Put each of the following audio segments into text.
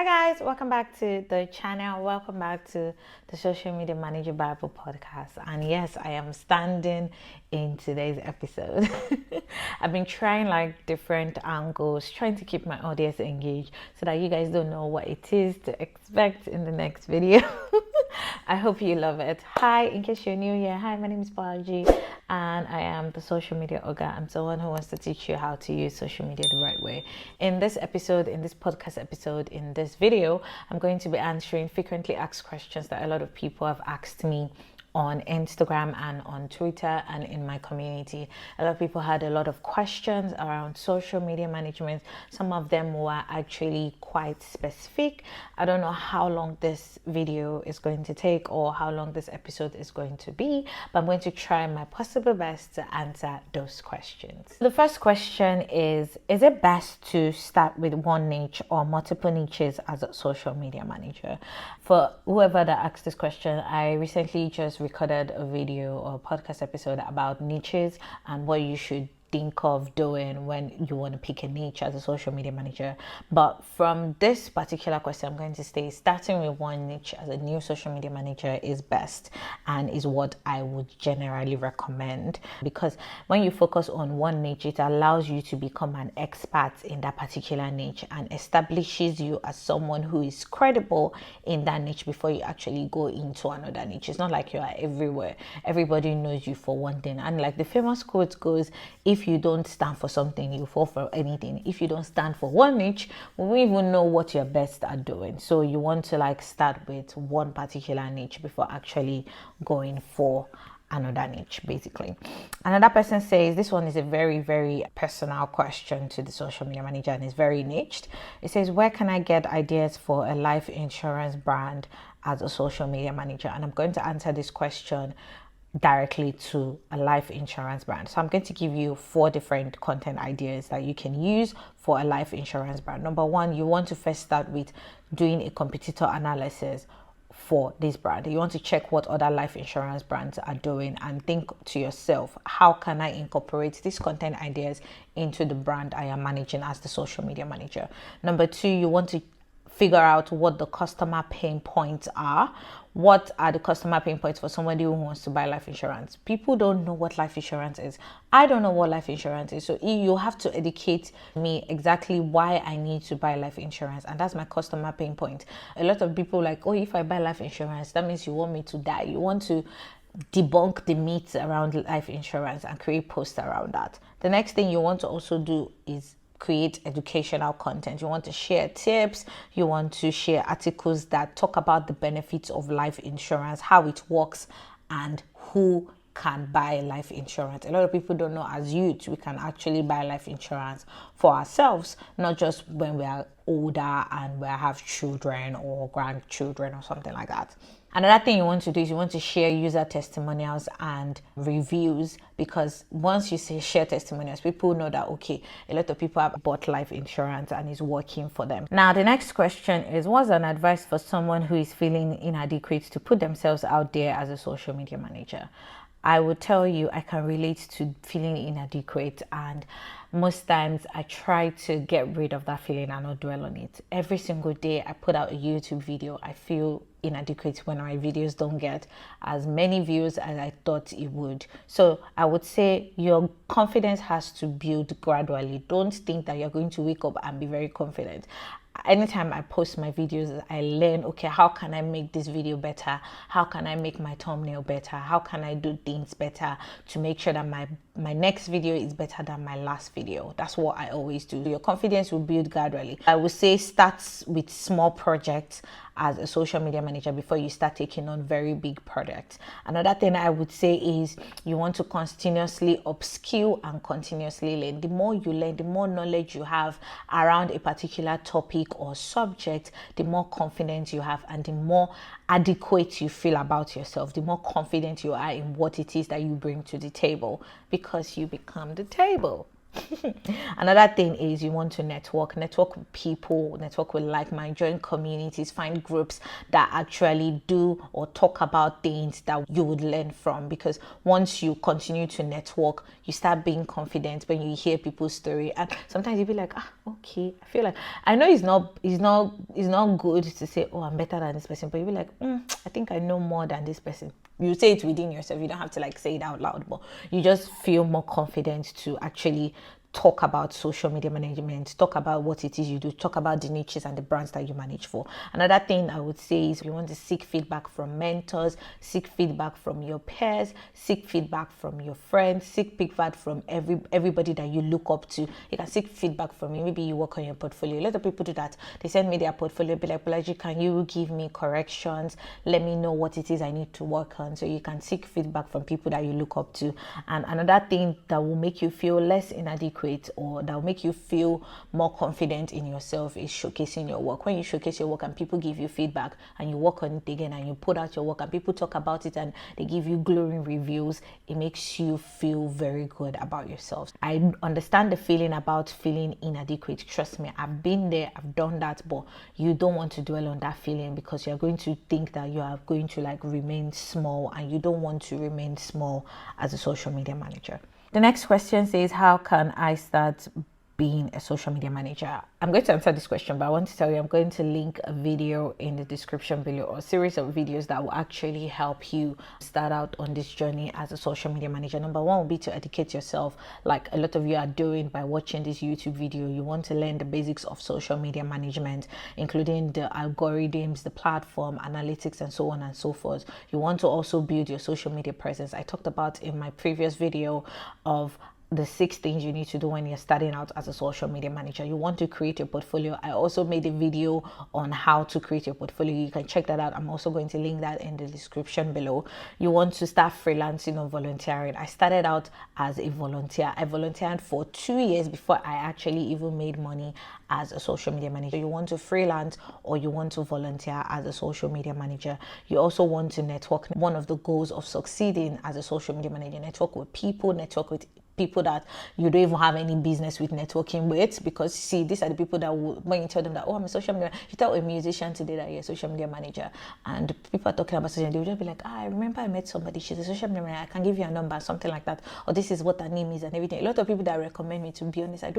Hi guys, welcome back to the channel. Welcome back to the Social Media Manager Bible podcast. And yes, I am standing in today's episode. I've been trying like different angles, trying to keep my audience engaged so that you guys don't know what it is to expect in the next video. I hope you love it. Hi, in case you're new here, hi, my name is Balaji and I am the social media ogre. I'm someone who wants to teach you how to use social media the right way. In this episode, in this podcast episode, in this video, I'm going to be answering frequently asked questions that a lot of people have asked me on Instagram and on Twitter and in my community. A lot of people had a lot of questions around social media management. Some of them were actually quite specific. I don't know how long this video is going to take or how long this episode is going to be, but I'm going to try my possible best to answer those questions. The first question is it best to start with one niche or multiple niches as a social media manager? For whoever that asked this question, I recently just recorded a video or podcast episode about niches and what you should think of doing when you want to pick a niche as a social media manager. But from this particular question, I'm going to say starting with one niche as a new social media manager is best and is what I would generally recommend, because when you focus on one niche, it allows you to become an expert in that particular niche and establishes you as someone who is credible in that niche before you actually go into another niche. It's not like you are everywhere. Everybody knows you for one thing. And like the famous quote goes, if you don't stand for something, you fall for anything. If you don't stand for one niche, we won't even know what you're best at doing. So you want to like start with one particular niche before actually going for another niche, basically. Another person says this one is a very, very personal question to the social media manager and is very niched. It says, where can I get ideas for a life insurance brand as a social media manager? And I'm going to answer this question directly to a life insurance brand. So I'm going to give you 4 different content ideas that you can use for a life insurance brand. Number 1, you want to first start with doing a competitor analysis for this brand. You want to check what other life insurance brands are doing and think to yourself, how can I incorporate these content ideas into the brand I am managing as the social media manager? Number 2, you want to figure out what the customer pain points are. What are the customer pain points for somebody who wants to buy life insurance? People don't know what life insurance is. I don't know what life insurance is. So you have to educate me exactly why I need to buy life insurance. And that's my customer pain point. A lot of people like, oh, if I buy life insurance, that means you want me to die. You want to debunk the myths around life insurance and create posts around that. The next thing you want to also do is create educational content. You want to share tips, you want to share articles that talk about the benefits of life insurance, how it works, and who can buy life insurance. A lot of people don't know as youth we can actually buy life insurance for ourselves, not just when we are older and we have children or grandchildren or something like that. Another thing you want to do is you want to share user testimonials and reviews, because once you say share testimonials, people know that, okay, a lot of people have bought life insurance and it's working for them. Now, the next question is, what's an advice for someone who is feeling inadequate to put themselves out there as a social media manager? I would tell you I can relate to feeling inadequate, and most times I try to get rid of that feeling and not dwell on it. Every single day I put out a YouTube video, I feel inadequate when my videos don't get as many views as I thought it would. So I would say your confidence has to build gradually. Don't think that you're going to wake up and be very confident. Anytime I post my videos, I learn, okay, how can I make this video better? How can I make my thumbnail better? How can I do things better to make sure that my next video is better than my last video? That's what I always do. Your confidence will build gradually. I would say start with small projects as a social media manager before you start taking on very big projects. Another thing I would say is you want to continuously upskill and continuously learn. The more you learn, the more knowledge you have around a particular topic or subject, the more confidence you have and the more adequate you feel about yourself, the more confident you are in what it is that you bring to the table, because you become the table. Another thing is you want to network with people, network with like-minded, join communities, find groups that actually do or talk about things that you would learn from. Because once you continue to network, you start being confident when you hear people's story, and sometimes you be like, okay, I feel like, I know it's not good to say, oh, I'm better than this person, but you be like, I think I know more than this person. You say it within yourself, you don't have to like say it out loud, but you just feel more confident to actually talk about social media management, talk about what it is you do, talk about the niches and the brands that you manage for. Another thing I would say is you want to seek feedback from mentors, seek feedback from your peers, seek feedback from your friends, seek feedback from everybody that you look up to. You can seek feedback from me. Maybe you work on your portfolio. A lot of people do that. They send me their portfolio, be like, Bolaji, can you give me corrections? Let me know what it is I need to work on. So you can seek feedback from people that you look up to. And another thing that will make you feel less inadequate, or that will make you feel more confident in yourself, is showcasing your work. When you showcase your work and people give you feedback and you work on it again and you put out your work and people talk about it and they give you glowing reviews, it makes you feel very good about yourself. I understand the feeling about feeling inadequate. Trust me, I've been there, I've done that, but you don't want to dwell on that feeling, because you're going to think that you are going to like remain small, and you don't want to remain small as a social media manager. The next question says, how can I start being a social media manager? I'm going to answer this question, but I want to tell you, I'm going to link a video in the description below, or a series of videos that will actually help you start out on this journey as a social media manager. Number one will be to educate yourself, like a lot of you are doing by watching this YouTube video. You want to learn the basics of social media management, including the algorithms, the platform, analytics, and so on and so forth. You want to also build your social media presence. I talked about in my previous video of the 6 things you need to do when you're starting out as a social media manager. You want to create your portfolio. I also made a video on how to create your portfolio. You can check that out. I'm also going to link that in the description below. You want to start freelancing or volunteering. I started out as a volunteer. I volunteered for 2 years before I actually even made money as a social media manager. You want to freelance or you want to volunteer as a social media manager. You also want to network. One of the goals of succeeding as a social media manager, network with people, network with people that you don't even have any business with networking with. Because see, these are the people that will, when you tell them that, oh, I'm a social media, you tell a musician today that you're a social media manager, and people are talking about social media, they'll just be like, I remember I met somebody, she's a social media manager, I can give you a number, something like that, or this is what her name is and everything. A lot of people that recommend me, to be honest, I've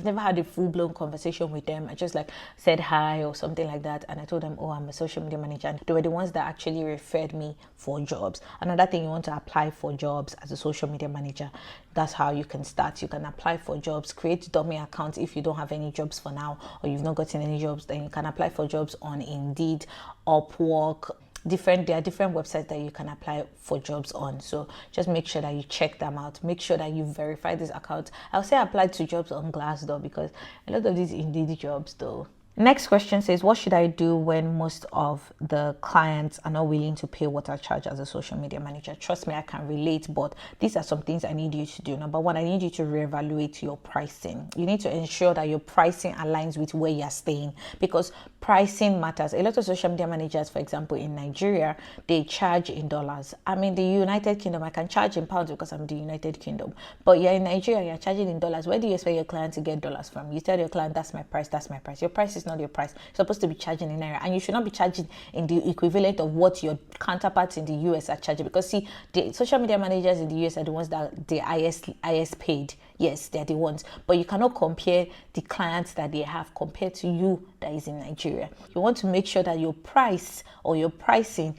never had a full-blown conversation with them. I just like said hi or something like that, and I told them, oh, I'm a social media manager, and they were the ones that actually referred me for jobs. Another thing, you want to apply for jobs as a social media manager. That's how you can start. You can apply for jobs, create dummy accounts if you don't have any jobs for now, or you've not gotten any jobs. Then you can apply for jobs on Indeed, Upwork. There are different websites that you can apply for jobs on. So just make sure that you check them out. Make sure that you verify these accounts. I'll say apply to jobs on Glassdoor, because a lot of these Indeed jobs though. Next question says, what should I do when most of the clients are not willing to pay what I charge as a social media manager? Trust me, I can relate, but these are some things I need you to do. Number one, I need you to reevaluate your pricing. You need to ensure that your pricing aligns with where you're staying, because pricing matters. A lot of social media managers, for example, in Nigeria, they charge in dollars. I'm in the United Kingdom, I can charge in pounds because I'm the United Kingdom. But you're in Nigeria, you're charging in dollars. Where do you expect your client to get dollars from? You tell your client, that's my price, that's my price. Your price is not your price. You're supposed to be charging in Naira, and you should not be charging in the equivalent of what your counterparts in the US are charging. Because see, the social media managers in the US are the ones that the highest paid. Yes, they're the ones, but you cannot compare the clients that they have compared to you that is in Nigeria. You want to make sure that your price or your pricing,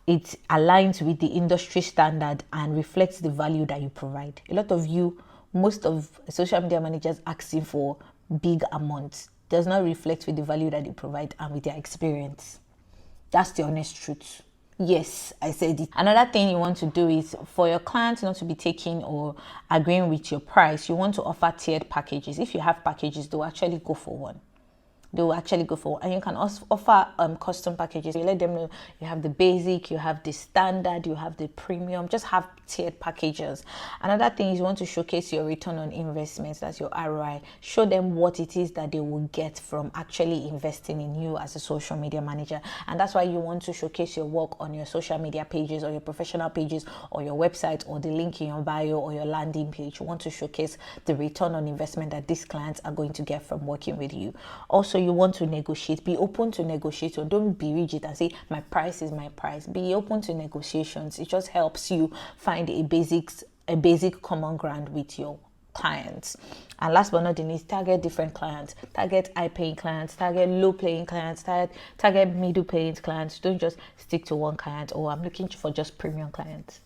it aligns with the industry standard and reflects the value that you provide. A lot of you, most of social media managers asking for big amounts does not reflect with the value that they provide and with their experience. That's the honest truth. Yes, I said it. Another thing you want to do is, for your clients not to be taking or agreeing with your price, you want to offer tiered packages. If you have packages, they'll actually go for one. they will actually go for. And you can also offer custom packages. You let them know you have the basic, you have the standard, you have the premium. Just have tiered packages. Another thing is you want to showcase your return on investments. That's your ROI. Show them what it is that they will get from actually investing in you as a social media manager. And that's why you want to showcase your work on your social media pages or your professional pages or your website or the link in your bio or your landing page. You want to showcase the return on investment that these clients are going to get from working with you. Also, you want to negotiate. Be open to negotiate. So don't be rigid and say my price is my price. Be open to negotiations. It just helps you find a basic common ground with your clients. And last but not the least, target different clients. Target high paying clients, target low paying clients, target middle paying clients. Don't just stick to one client. Oh, I'm looking for just premium clients.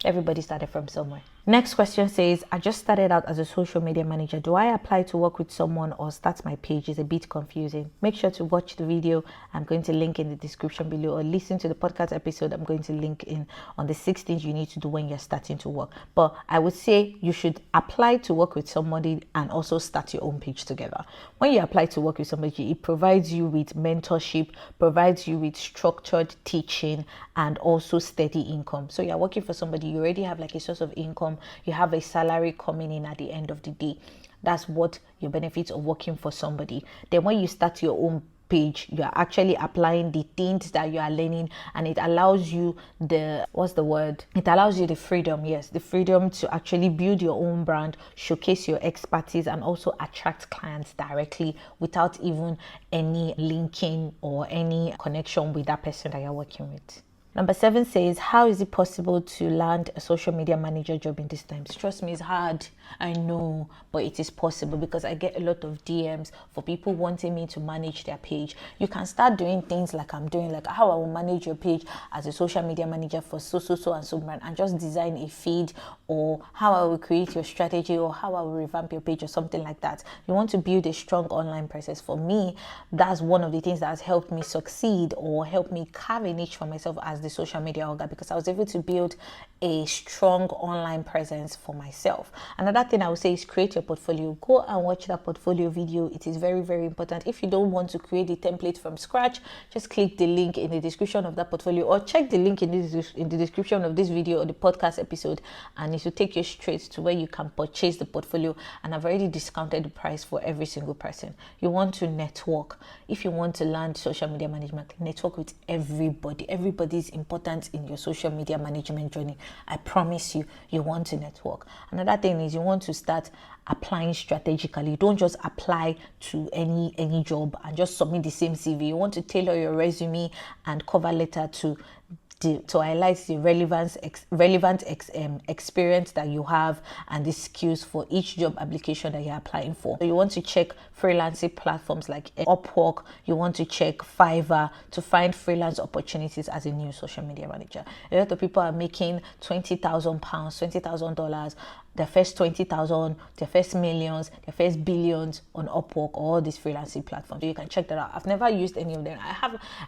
Everybody started from somewhere. Next question says, I just started out as a social media manager. Do I apply to work with someone or start my page? It's a bit confusing. Make sure to watch the video. I'm going to link in the description below, or listen to the podcast episode. I'm going to link in on the 6 things you need to do when you're starting to work. But I would say you should apply to work with somebody and also start your own page together. When you apply to work with somebody, it provides you with mentorship, provides you with structured teaching, and also steady income. So you're working for somebody, you already have like a source of income. You have a salary coming in at the end of the day. That's what your benefits of working for somebody. Then when you start your own page, you are actually applying the things that you are learning, and it allows you it allows you the freedom, the freedom to actually build your own brand, showcase your expertise, and also attract clients directly without even any linking or any connection with that person that you're working with. Number 7 says, how is it possible to land a social media manager job in these times? Trust me, it's hard. I know, but it is possible because I get a lot of DMs for people wanting me to manage their page. You can start doing things like I'm doing, like how I will manage your page as a social media manager for so and so brand, and just design a feed, or how I will create your strategy, or how I will revamp your page, or something like that. You want to build a strong online presence. For me, that's one of the things that has helped me succeed or helped me carve a niche for myself as the social media ogre, because I was able to build a strong online presence for myself. Another thing I would say is create your portfolio. Go and watch that portfolio video. It is very, very important. If you don't want to create the template from scratch, just click the link in the description of that portfolio, or check the link in the description of this video or the podcast episode, and it will take you straight to where you can purchase the portfolio. And I've already discounted the price for every single person. You want to network. If you want to learn social media management, network with everybody. Everybody is important in your social media management journey. I promise you, you want to network. Another thing is you want to start applying strategically. Don't just apply to any job and just submit the same CV. You want to tailor your resume and cover letter to highlight the relevant experience that you have and the skills for each job application that you're applying for. So you want to check freelancing platforms like Upwork. You want to check Fiverr to find freelance opportunities as a new social media manager. A lot of people are making £20,000, $20,000, their first 20,000, their first millions, their first billions on Upwork or all these freelancing platforms. So you can check that out. I've never used any of them.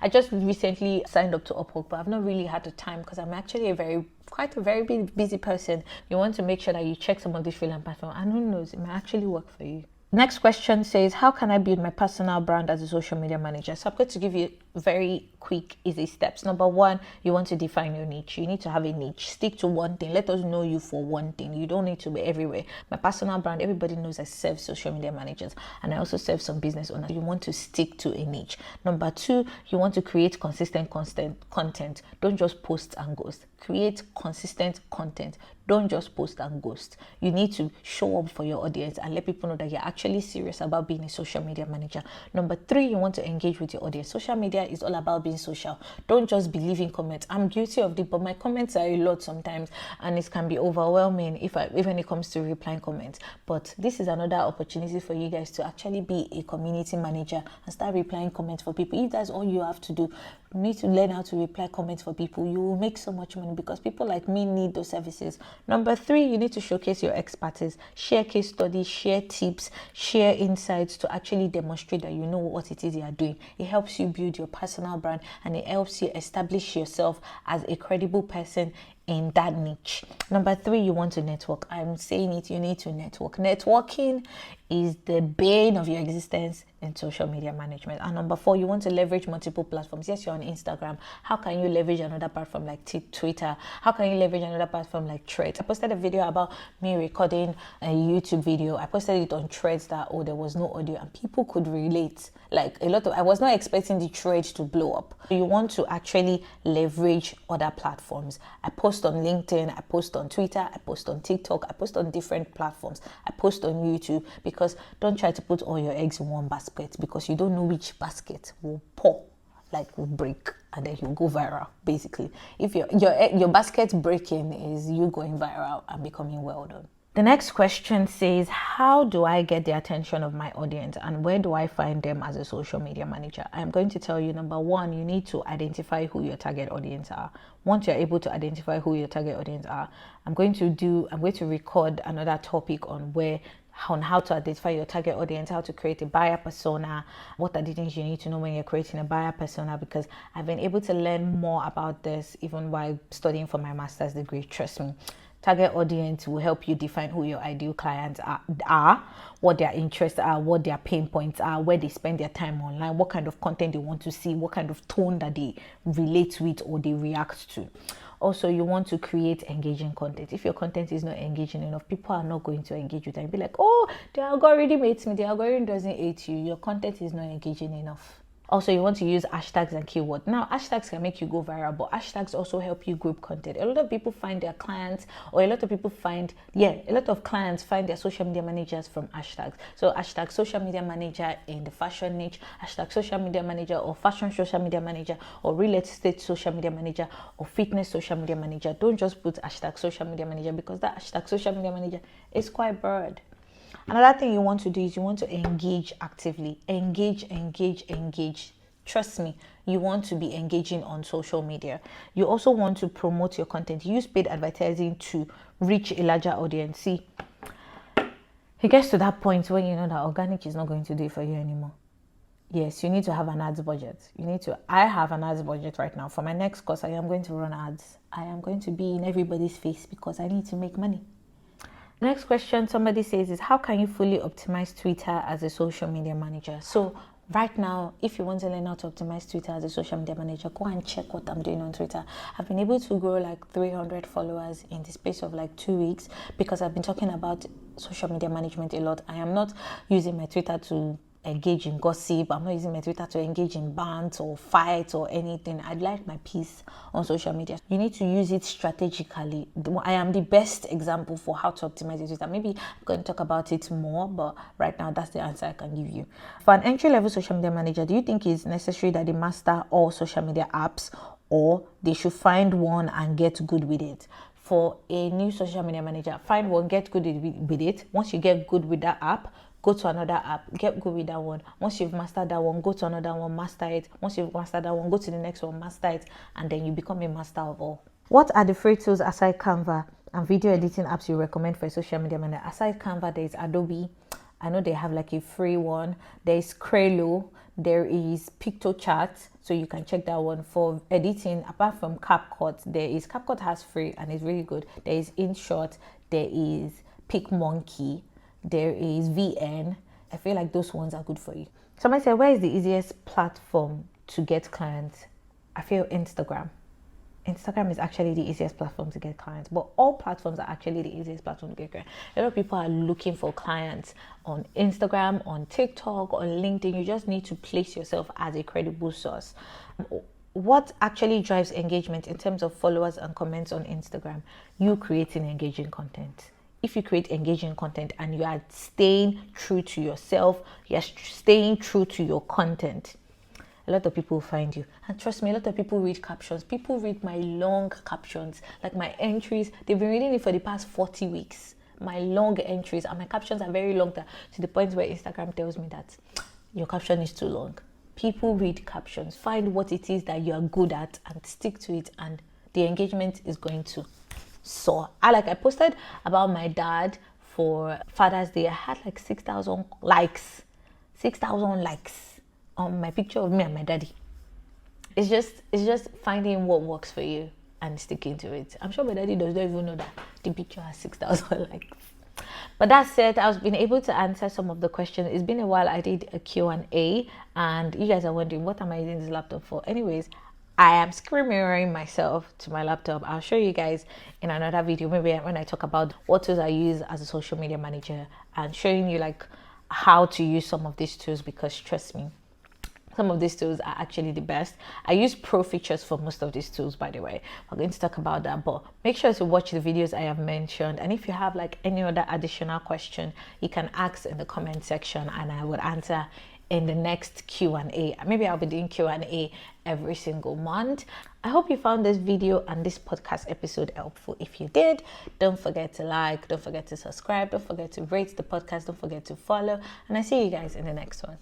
I just recently signed up to Upwork, but I've not really had the time because I'm actually quite a very busy person. You want to make sure that you check some of these freelance platforms, and who knows, it might actually work for you. Next question says, how can I build my personal brand as a social media manager? So I'm going to give you very quick, easy steps. Number 1, you want to define your niche. You need to have a niche. Stick to one thing. Let us know you for one thing. You don't need to be everywhere. My personal brand, everybody knows I serve social media managers, and I also serve some business owners. You want to stick to a niche. Number 2, you want to create consistent content. Don't just post and ghost. Create consistent content. Don't just post and ghost. You need to show up for your audience and let people know that you're actually serious about being a social media manager. Number 3, you want to engage with your audience. Social media is all about being social. Don't just be leaving comments. I'm guilty of it, but my comments are a lot sometimes, and it can be overwhelming when it comes to replying comments. But this is another opportunity for you guys to actually be a community manager and start replying comments for people. If that's all you have to do, you need to learn how to reply comments for people. You will make so much money because people like me need those services. Number 3, you need to showcase your expertise. Share case studies, share tips, share insights to actually demonstrate that you know what it is you are doing. It helps you build your personal brand, and it helps you establish yourself as a credible person in that niche. Number 3, you want to network. I'm saying it, you need to network. Networking is the bane of your existence in social media management. And number 4, you want to leverage multiple platforms. Yes, you're on Instagram. How can you leverage another platform like Twitter? How can you leverage another platform like Threads? I posted a video about me recording a YouTube video. I posted it on Threads that, there was no audio, and people could relate. Like I was not expecting the Thread to blow up. You want to actually leverage other platforms. I post on LinkedIn, I post on Twitter, I post on TikTok, I post on different platforms. I post on YouTube, because don't try to put all your eggs in one basket, because you don't know which basket will pour, like will break, and then you'll go viral. Basically, if your basket breaking is you going viral and becoming well done. The next question says, how do I get the attention of my audience, and where do I find them as a social media manager? I'm going to tell you, number 1, you need to identify who your target audience are. Once you're able to identify who your target audience are, I'm going to record another topic on how to identify your target audience, how to create a buyer persona, what are the things you need to know when you're creating a buyer persona, because I've been able to learn more about this even while studying for my master's degree. Trust me. Target audience will help you define who your ideal clients are, what their interests are, what their pain points are, where they spend their time online, what kind of content they want to see, what kind of tone that they relate with or they react to. Also, you want to create engaging content. If your content is not engaging enough, people are not going to engage with it and be like, the algorithm hates me. The algorithm doesn't hate you. Your content is not engaging enough. Also, you want to use hashtags and keywords. Now, hashtags can make you go viral, but hashtags also help you group content. A lot of people find their clients, or a lot of clients find their social media managers from hashtags. So hashtag social media manager in the fashion niche, hashtag social media manager or fashion social media manager or real estate social media manager or fitness social media manager. Don't just put hashtag social media manager, because that hashtag social media manager is quite broad. Another thing you want to do is you want to engage actively. Engage. Trust me, you want to be engaging on social media. You also want to promote your content. Use paid advertising to reach a larger audience. See, it gets to that point when you know that organic is not going to do it for you anymore. Yes, you need to have an ads budget. I have an ads budget right now. For my next course, I am going to run ads. I am going to be in everybody's face because I need to make money. Next question somebody says is, how can you fully optimize Twitter as a social media manager? So right now, if you want to learn how to optimize Twitter as a social media manager, go and check what I'm doing on Twitter. I've been able to grow like 300 followers in the space of like 2 weeks, because I've been talking about social media management a lot. I am not using my Twitter to engage in gossip. I'm not using my Twitter to engage in bants or fights or anything. I'd like my peace on social media. You need to use it strategically. I am the best example for how to optimize your Twitter. Maybe I'm going to talk about it more, but right now that's the answer I can give you. For an entry-level social media manager, do you think it's necessary that they master all social media apps, or they should find one and get good with it? For a new social media manager, find one, get good with it. Once you get good with that app, go to another app, get good with that one. Once you've mastered that one, go to another one, master it. Once you've mastered that one, go to the next one, master it, and then you become a master of all. What are the free tools aside Canva and video editing apps you recommend for a social media manager? Aside Canva, there's Adobe. I know they have like a free one. There's Crello. There is PictoChat, so you can check that one. For editing, apart from CapCut, CapCut has free and it's really good. There is InShot, there is PicMonkey, there is VN. I feel like those ones are good for you. Somebody said, where is the easiest platform to get clients? I feel Instagram. Instagram is actually the easiest platform to get clients, but all platforms are actually the easiest platform to get clients. A lot of people are looking for clients on Instagram, on TikTok, on LinkedIn. You just need to place yourself as a credible source. What actually drives engagement in terms of followers and comments on Instagram? You creating engaging content. If you create engaging content and you are staying true to yourself, you're staying true to your content, a lot of people will find you. And trust me, a lot of people read captions. People read my long captions, like my entries. They've been reading it for the past 40 weeks. My long entries, and my captions are very long, to the point where Instagram tells me that your caption is too long. People read captions. Find what it is that you are good at and stick to it, and the engagement is going to soar. I posted about my dad for Father's Day. I had like 6,000 likes. 6,000 likes on my picture of me and my daddy. It's just finding what works for you and sticking to it. I'm sure my daddy does not even know that the picture has 6,000 likes. But that said, I've been able to answer some of the questions. It's been a while. I did a Q&A, and you guys are wondering, what am I using this laptop for? Anyways, I am screen mirroring myself to my laptop. I'll show you guys in another video, maybe when I talk about what tools I use as a social media manager, and showing you like how to use some of these tools, because trust me, some of these tools are actually the best. I use pro features for most of these tools, by the way. We're going to talk about that, but make sure to watch the videos I have mentioned. And if you have like any other additional question, you can ask in the comment section and I will answer in the next Q&A. Maybe I'll be doing Q&A every single month. I hope you found this video and this podcast episode helpful. If you did, don't forget to like, don't forget to subscribe, don't forget to rate the podcast, don't forget to follow, and I see you guys in the next one.